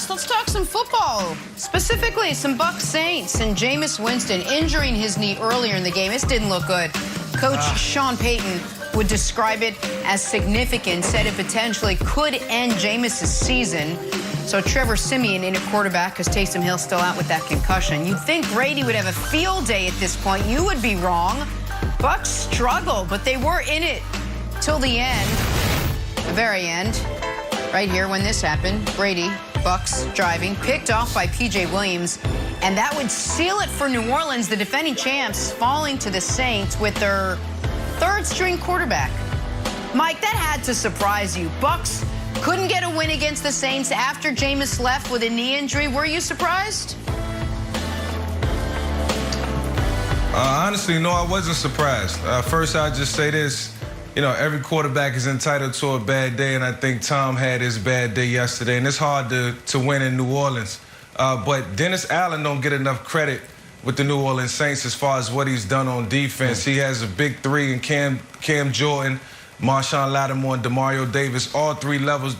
first, let's talk some football. Specifically, some Bucs Saints and Jameis Winston injuring his knee earlier in the game. This didn't look good. Coach Sean Payton would describe it as significant, said it potentially could end Jameis' season. So Trevor Siemian in at quarterback because Taysom Hill's still out with that concussion. You'd think Brady would have a field day at this point. You would be wrong. Bucs struggled, but they were in it till the end, the very end. Right here when this happened, Brady, Bucs driving, picked off by P.J. Williams, and that would seal it for New Orleans, the defending champs, falling to the Saints with their third-string quarterback. Mike, that had to surprise you. Bucs couldn't get a win against the Saints after Jameis left with a knee injury. Were you surprised? Honestly, no, I wasn't surprised. First, I'll just say this. You know, every quarterback is entitled to a bad day, and I think Tom had his bad day yesterday, and it's hard to win in New Orleans. But Dennis Allen don't get enough credit with the New Orleans Saints as far as what he's done on defense. He has a big three in Cam Jordan, Marshawn Lattimore, and Demario Davis, all three levels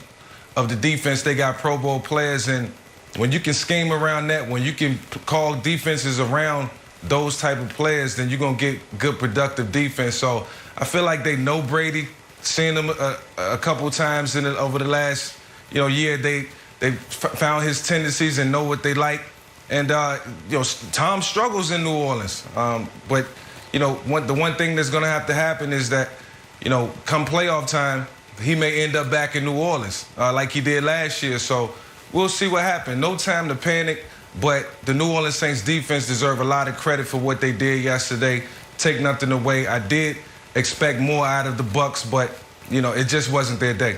of the defense. They got Pro Bowl players, and when you can scheme around that, when you can call defenses around those type of players, then you're going to get good, productive defense. So I feel like they know Brady, seen him a couple times over the last year. They found his tendencies and know what they like. And Tom struggles in New Orleans. But the one thing that's going to have to happen is that come playoff time, he may end up back in New Orleans like he did last year. So we'll see what happens. No time to panic. But the New Orleans Saints defense deserve a lot of credit for what they did yesterday. Take nothing away. I did expect more out of the Bucs, but it just wasn't their day.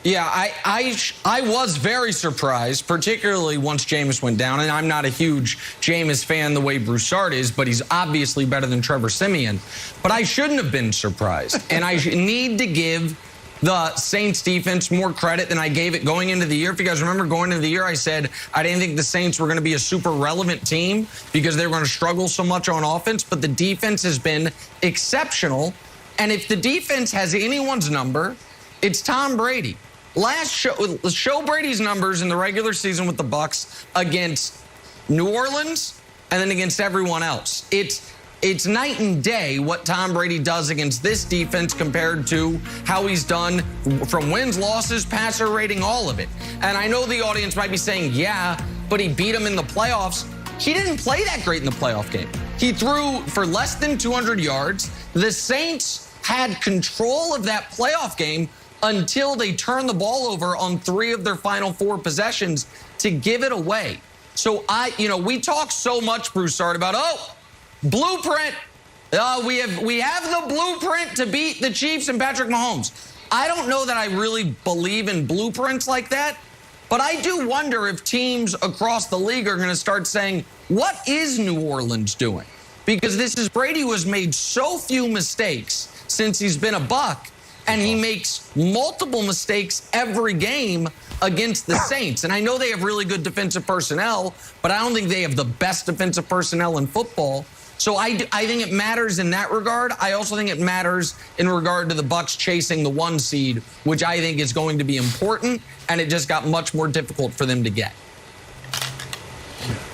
Yeah, I was very surprised, particularly once Jameis went down. And I'm not a huge Jameis fan the way Broussard is, but he's obviously better than Trevor Siemian. But I shouldn't have been surprised. And I need to give the Saints defense more credit than I gave it going into the year. If you guys remember, going into the year, I said I didn't think the Saints were going to be a super relevant team because they were going to struggle so much on offense. But the defense has been exceptional. And if the defense has anyone's number, it's Tom Brady. Show Brady's numbers in the regular season with the Bucs against New Orleans and then against everyone else. It's night and day what Tom Brady does against this defense compared to how he's done from wins, losses, passer rating, all of it. And I know the audience might be saying, yeah, but he beat him in the playoffs. He didn't play that great in the playoff game. He threw for less than 200 yards. The Saints had control of that playoff game until they turned the ball over on 3 of their final 4 possessions to give it away. So we talk so much, Broussard, about, blueprint. We have the blueprint to beat the Chiefs and Patrick Mahomes. I don't know that I really believe in blueprints like that, but I do wonder if teams across the league are going to start saying, what is New Orleans doing? Because this is Brady, who has made so few mistakes since he's been a Buck, and he makes multiple mistakes every game against the Saints. And I know they have really good defensive personnel, but I don't think they have the best defensive personnel in football. So I think it matters in that regard. I also think it matters in regard to the Bucs chasing the 1 seed, which I think is going to be important, and it just got much more difficult for them to get.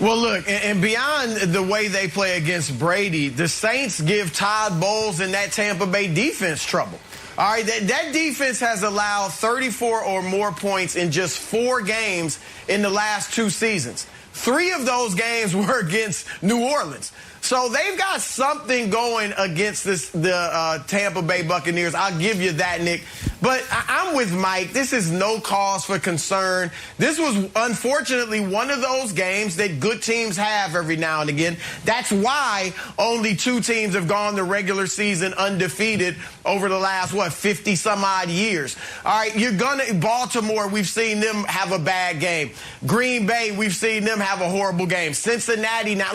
Well, look, and beyond the way they play against Brady, the Saints give Todd Bowles and that Tampa Bay defense trouble. All right, that defense has allowed 34 or more points in just 4 games in the last 2 seasons. 3 of those games were against New Orleans. So they've got something going against the Tampa Bay Buccaneers. I'll give you that, Nick. But I'm with Mike. This is no cause for concern. This was, unfortunately, one of those games that good teams have every now and again. That's why only 2 teams have gone the regular season undefeated over the last, 50-some-odd years. All right, Baltimore, we've seen them have a bad game. Green Bay, we've seen them have a horrible game. Cincinnati now,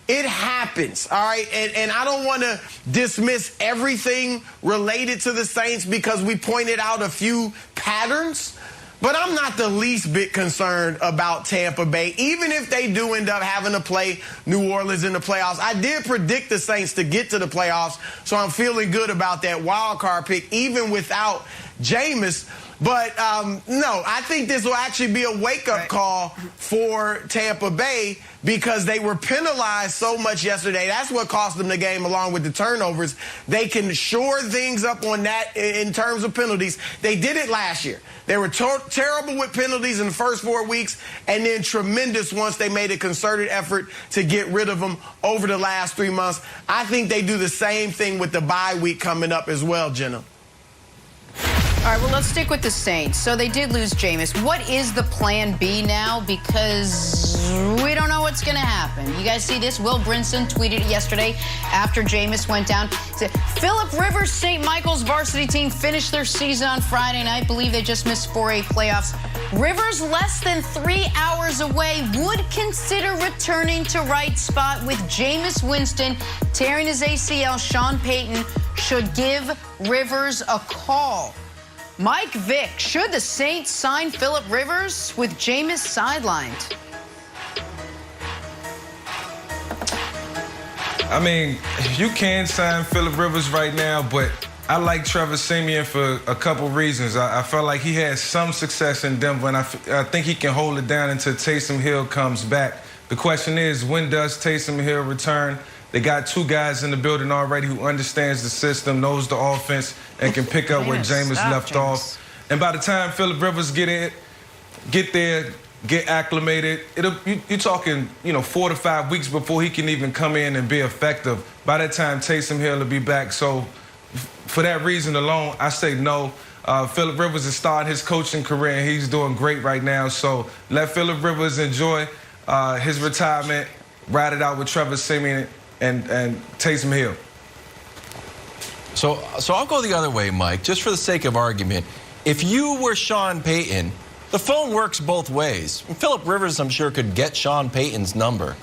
it happens, all right? And I don't want to dismiss everything related to the Saints because we pointed out a few patterns, but I'm not the least bit concerned about Tampa Bay, even if they do end up having to play New Orleans in the playoffs. I did predict the Saints to get to the playoffs, so I'm feeling good about that wild card pick, even without Jameis. But, no, I think this will actually be a wake-up call for Tampa Bay because they were penalized so much yesterday. That's what cost them the game along with the turnovers. They can shore things up on that in terms of penalties. They did it last year. They were terrible with penalties in the first 4 weeks and then tremendous once they made a concerted effort to get rid of them over the last 3 months. I think they do the same thing with the bye week coming up as well, Jenna. All right, well, let's stick with the Saints. So they did lose Jameis. What is the plan B now? Because we don't know what's going to happen. You guys see this? Will Brinson tweeted it yesterday after Jameis went down. Philip Rivers' St. Michael's varsity team finished their season on Friday night. Believe they just missed 4A playoffs. Rivers, less than 3 hours away, would consider returning to right spot with Jameis Winston tearing his ACL. Sean Payton should give Rivers a call. Mike Vick, should the Saints sign Philip Rivers with Jameis sidelined? I mean, you can sign Philip Rivers right now, but I like Trevor Siemian for a couple reasons. I felt like he had some success in Denver, and I think he can hold it down until Taysom Hill comes back. The question is, when does Taysom Hill return? They got 2 guys in the building already who understands the system, knows the offense, and can pick up where Jameis left off. And by the time Philip Rivers get there, get acclimated, you're talking, 4 to 5 weeks before he can even come in and be effective. By that time, Taysom Hill will be back. So for that reason alone, I say no. Philip Rivers is starting his coaching career, and he's doing great right now. So let Philip Rivers enjoy his retirement, ride it out with Trevor Siemian and Taysom Hill. So I'll go the other way, Mike, just for the sake of argument. If you were Sean Payton, the phone works both ways. Philip Rivers, I'm sure, could get Sean Payton's number.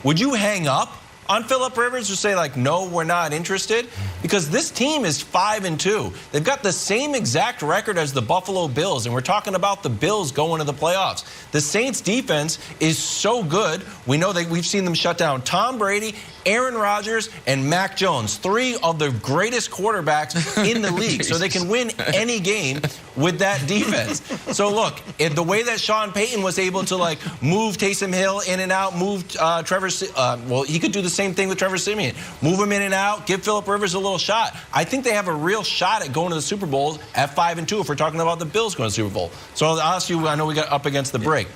Would you hang up on Philip Rivers or say, like, no, we're not interested? Because this team is 5-2. They've got the same exact record as the Buffalo Bills, and we're talking about the Bills going to the playoffs. The Saints defense is so good. We know that we've seen them shut down Tom Brady, Aaron Rodgers, and Mac Jones, 3 of the greatest quarterbacks in the league. So they can win any game with that defense. So look, if the way that Sean Payton was able to, like, move Taysom Hill in and out, move well, he could do the same thing with Trevor Siemian. Move him in and out, give Philip Rivers a little shot. I think they have a real shot at going to the Super Bowl at 5-2 if we're talking about the Bills going to the Super Bowl. So I'll ask you, I know we got up against the break.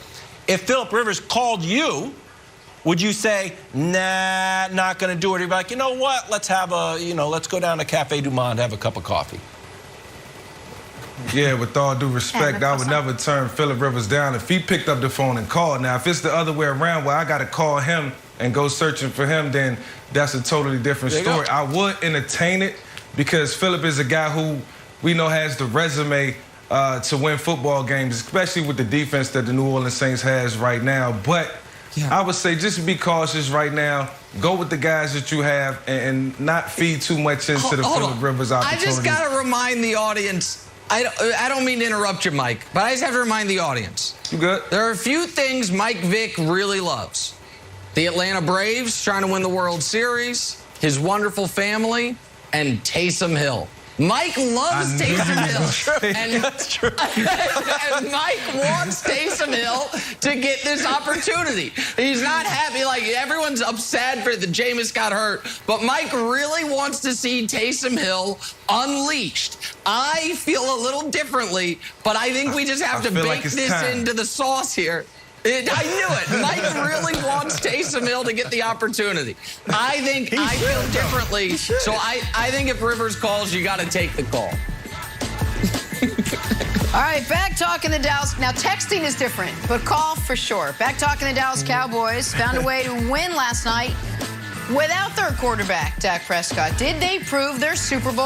If Philip Rivers called you, would you say, nah, not going to do it? Or you'd be like, you know what? Let's have let's go down to Cafe Du Monde, have a cup of coffee. Yeah, with all due respect, I would never turn Philip Rivers down if he picked up the phone and called. Now, if it's the other way around where I got to call him and go searching for him, then that's a totally different story. I would entertain it because Philip is a guy who we know has the resume to win football games, especially with the defense that the New Orleans Saints has right now. But I would say just be cautious right now. Go with the guys that you have and not feed too much into the Philip Rivers opportunity. I just got to remind the audience. I don't mean to interrupt you, Mike, but I just have to remind the audience. You good? There are a few things Mike Vick really loves. The Atlanta Braves trying to win the World Series, his wonderful family, and Taysom Hill. Mike loves Taysom Hill. That's true. And Mike wants Taysom Hill to get this opportunity. He's not happy. Like, everyone's upset that Jameis got hurt. But Mike really wants to see Taysom Hill unleashed. I feel a little differently, but I think we just have to bake this into the sauce here. I knew it. Mike really wants Taysom Hill to get the opportunity. I feel differently. So I think if Rivers calls, you got to take the call. All right, back talking the Dallas. Now, texting is different, but call for sure. Back talking the Dallas Cowboys found a way to win last night without their quarterback, Dak Prescott. Did they prove their Super Bowl